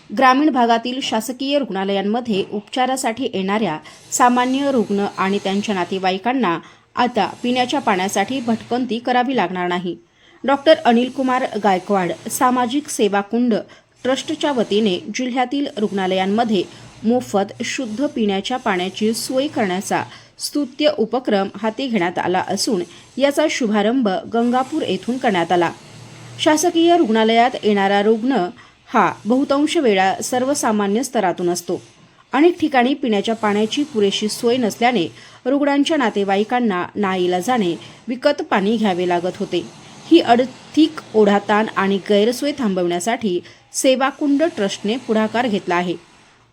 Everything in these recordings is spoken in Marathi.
ग्रामीण भागातील शासकीय रुग्णालयांमध्ये उपचारासाठी येणाऱ्या सामान्य रुग्ण आणि त्यांच्या नातेवाईकांना आता पिण्याच्या पाण्यासाठी भटकंती करावी लागणार नाही. डॉक्टर अनिल कुमार गायकवाड सामाजिक सेवा कुंड ट्रस्टच्या वतीने जिल्ह्यातील रुग्णालयांमध्ये मोफत शुद्ध पिण्याच्या पाण्याची सोय करण्याचा स्तुत्य उपक्रम हाती घेण्यात आला असून याचा शुभारंभ गंगापूर येथून करण्यात आला. शासकीय रुग्णालयात येणारा रुग्ण हा बहुतांश वेळा सर्वसामान्य स्तरातून असतो. अनेक ठिकाणी पिण्याच्या पाण्याची पुरेशी सोय नसल्याने रुग्णांच्या नातेवाईकांना नाईलाजाने विकत पाणी घ्यावे लागत होते. ही आर्थिक ओढाताण आणि गैरसोय थांबवण्यासाठी सेवाकुंड ट्रस्टने पुढाकार घेतला आहे.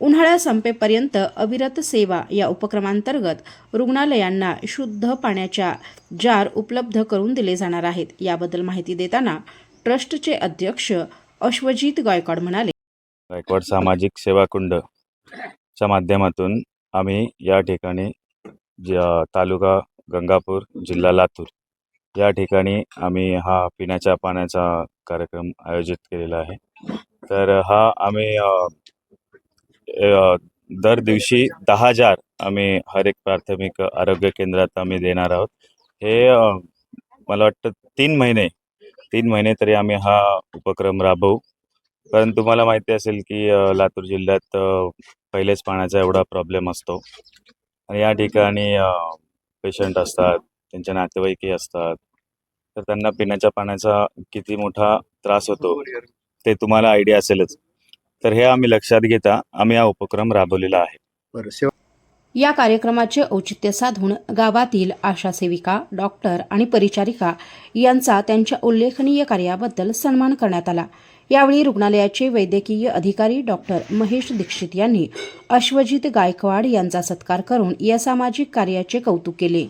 उन्हाळा संपेपर्यंत अविरत सेवा या उपक्रमांतर्गत रुग्णालयांना शुद्ध पाण्याच्या जार उपलब्ध करून दिले जाणार आहेत. याबद्दल माहिती देताना ट्रस्टचे अध्यक्ष अश्वजित गायकवाड म्हणाले, गायकवाड सामाजिक सेवा कुंडच्या माध्यमातून आम्ही या ठिकाणी तालुका गंगापूर, जिल्हा लातूर या ठिकाणी आम्ही हा पिण्याच्या पाण्याचा कार्यक्रम आयोजित केलेला आहे. तर हा आम्ही दर दिवशी 10 जार आम्ही हर एक प्राथमिक आरोग्य केंद्रात आम्ही देणार आहोत. हे मला वाटतं 3 महिने तरी आम्ही हा उपक्रम राबवू. कारण तुम्हाला माहिती असेल की लातूर जिल्ह्यात पहिलेच पाण्याचा एवढा प्रॉब्लेम असतो आणि या ठिकाणी पेशंट असतात, त्यांचे नातेवाईकही असतात, तर त्यांना पिण्याच्या पाण्याचा किती मोठा त्रास होतो ते तुम्हाला आयडिया असेलच. तर हे आम्ही लक्षात घेता आम्ही हा उपक्रम राबवलेला आहे. या कार्यक्रमाचे औचित्य साधून गावातील आशा सेविका, डॉक्टर आणि परिचारिका यांचा त्यांच्या उल्लेखनीय कार्याबद्दल सन्मान करण्यात आला. यावेळी रुग्णालयाचे वैद्यकीय अधिकारी डॉक्टर महेश दीक्षित यांनी अश्वजित गायकवाड यांचा सत्कार करून या सामाजिक कार्याचे कौतुक केले.